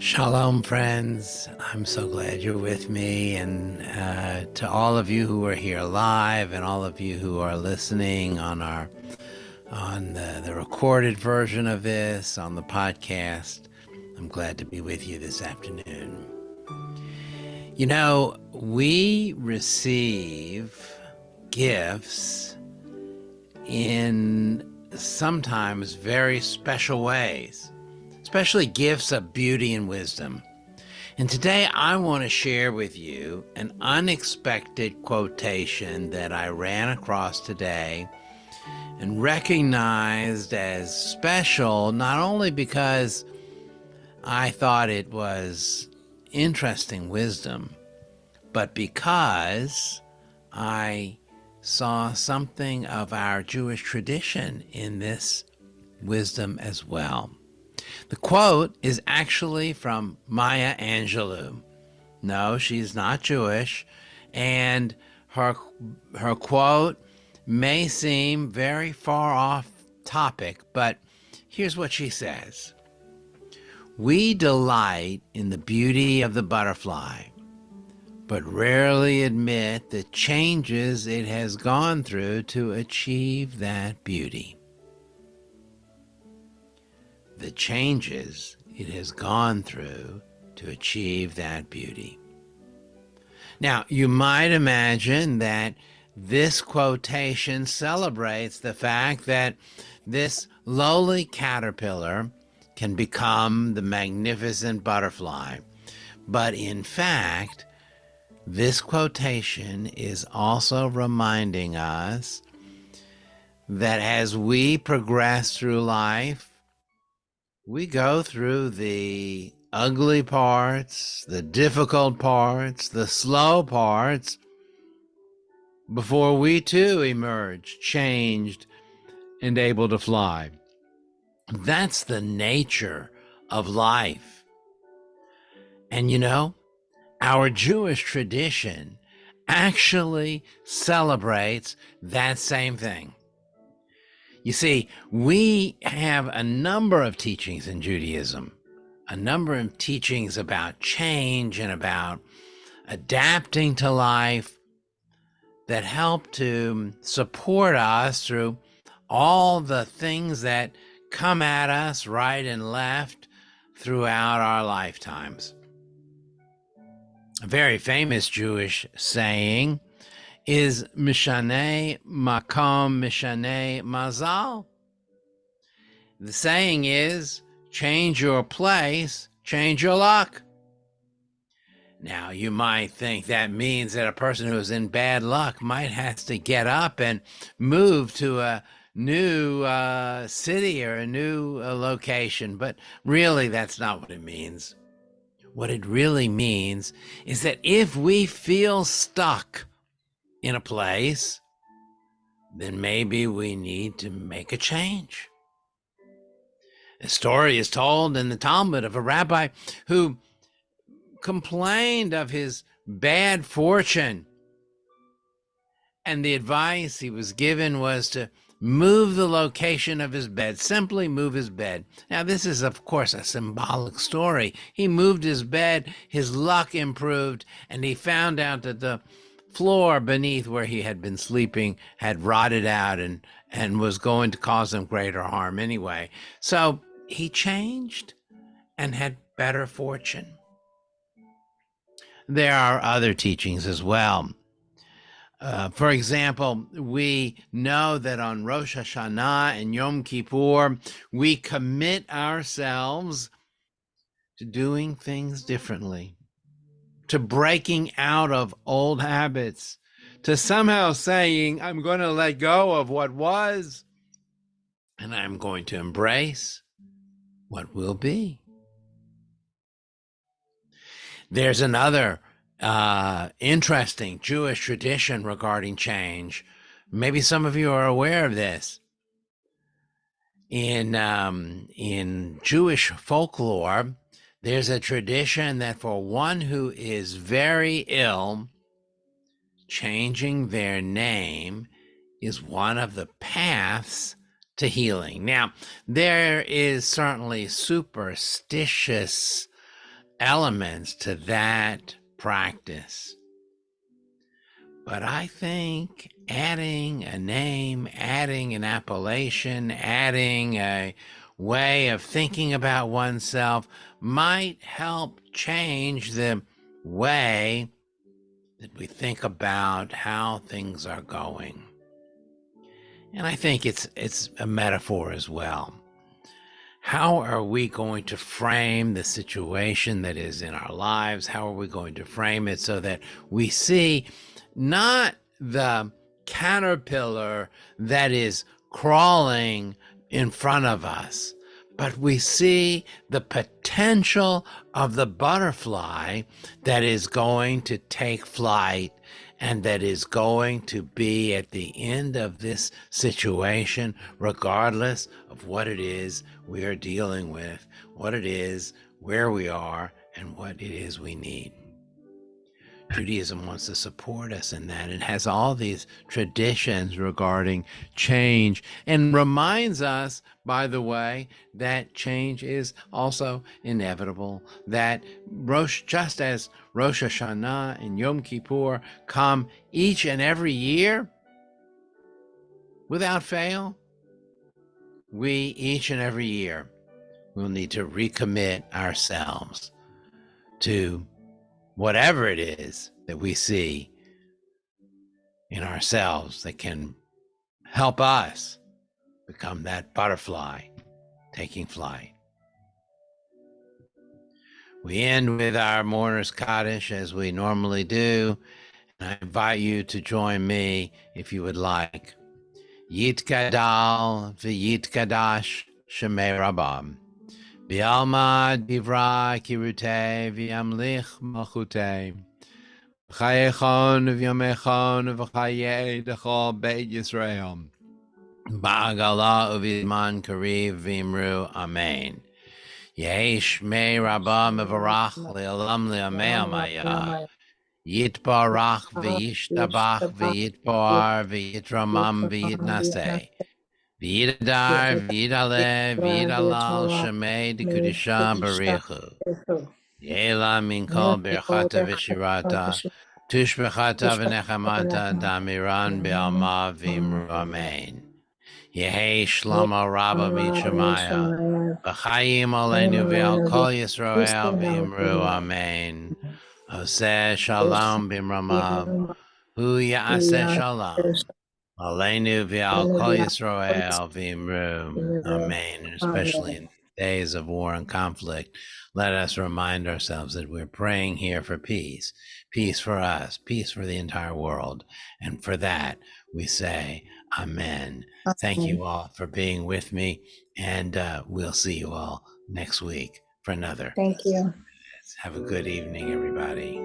Shalom, friends. I'm so glad you're with me. And to all of you who are here live and all of you who are listening on the recorded version of this, on the podcast, I'm glad to be with you this afternoon. You know, we receive gifts in sometimes very special ways, especially gifts of beauty and wisdom. And today I want to share with you an unexpected quotation that I ran across today and recognized as special, not only because I thought it was interesting wisdom, but because I saw something of our Jewish tradition in this wisdom as well. The quote is actually from Maya Angelou. No, she's not Jewish, and her quote may seem very far off topic, but here's what she says. We delight in the beauty of the butterfly, but rarely admit the changes it has gone through to achieve that beauty. The changes it has gone through to achieve that beauty. Now, you might imagine that this quotation celebrates the fact that this lowly caterpillar can become the magnificent butterfly. But in fact, this quotation is also reminding us that as we progress through life, we go through the ugly parts, the difficult parts, the slow parts, before we too emerge changed and able to fly. That's the nature of life. And you know, our Jewish tradition actually celebrates that same thing. You see, we have a number of teachings in Judaism, a number of teachings about change and about adapting to life that help to support us through all the things that come at us right and left throughout our lifetimes. A very famous Jewish saying is Mishaneh Makom Mishaneh Mazal. The saying is, change your place, change your luck. Now, you might think that means that a person who is in bad luck might have to get up and move to a new city or a new location, but really that's not what it means. What it really means is that if we feel stuck in a place, then maybe we need to make a change. A story is told in the Talmud of a rabbi who complained of his bad fortune, and the advice he was given was to move the location of his bed, simply move his bed. Now, this is, of course, a symbolic story. He moved his bed, his luck improved, and he found out that the floor beneath where he had been sleeping had rotted out and was going to cause him greater harm anyway. So he changed and had better fortune. There are other teachings as well. For example, we know that on Rosh Hashanah and Yom Kippur, we commit ourselves to doing things differently, to breaking out of old habits, to somehow saying, I'm going to let go of what was, and I'm going to embrace what will be. There's another interesting Jewish tradition regarding change. Maybe some of you are aware of this. In Jewish folklore, there's a tradition that for one who is very ill, changing their name is one of the paths to healing. Now, there is certainly superstitious elements to that practice. But I think adding a name, adding an appellation, adding a way of thinking about oneself might help change the way that we think about how things are going. And I think it's a metaphor as well. How are we going to frame the situation that is in our lives? How are we going to frame it so that we see not the caterpillar that is crawling in front of us, but we see the potential of the butterfly that is going to take flight and that is going to be at the end of this situation, regardless of what it is we are dealing with, what it is, where we are, and what it is we need. Judaism wants to support us in that. It has all these traditions regarding change and reminds us, by the way, that change is also inevitable, that just as Rosh Hashanah and Yom Kippur come each and every year without fail, we each and every year will need to recommit ourselves to whatever it is that we see in ourselves that can help us become that butterfly taking flight. We end with our Mourner's Kaddish as we normally do, and I invite you to join me if you would like. Yitkadal v'yitkadash shemei rabam. V'alma divra kirute v'yamlich malchute. V'chayechon v'yomechon v'chayei dechol beit Yisrael. Ba'agala uvizman kariv v'imru amen. Yesh me rabam v'varach le'olam le'amei amaya. Yitbarach v'yishtabach v'yitbar v'yitramam v'yitnaseh. V'yidadar v'yidaleh v'yidalal shemei d'kudisha barichu. Yela min kol berchata v'shirata. Tushbechata v'nechamata damiran be'alma v'imru amen. Yehi shlomo rabba v'yishamaya. V'chayim aleinu v'al kol Yisrael v'imru amen. Oseh shalom b'mramav. Hu ya'aseh shalom. Aleinu v'al kol Yisrael v'imru amen. And especially in days of war and conflict, let us remind ourselves that we're praying here for peace. Peace for us, peace for the entire world. And for that, we say, Amen. Thank you all for being with me, and we'll see you all next week for another. Thank you. Have a good evening, everybody.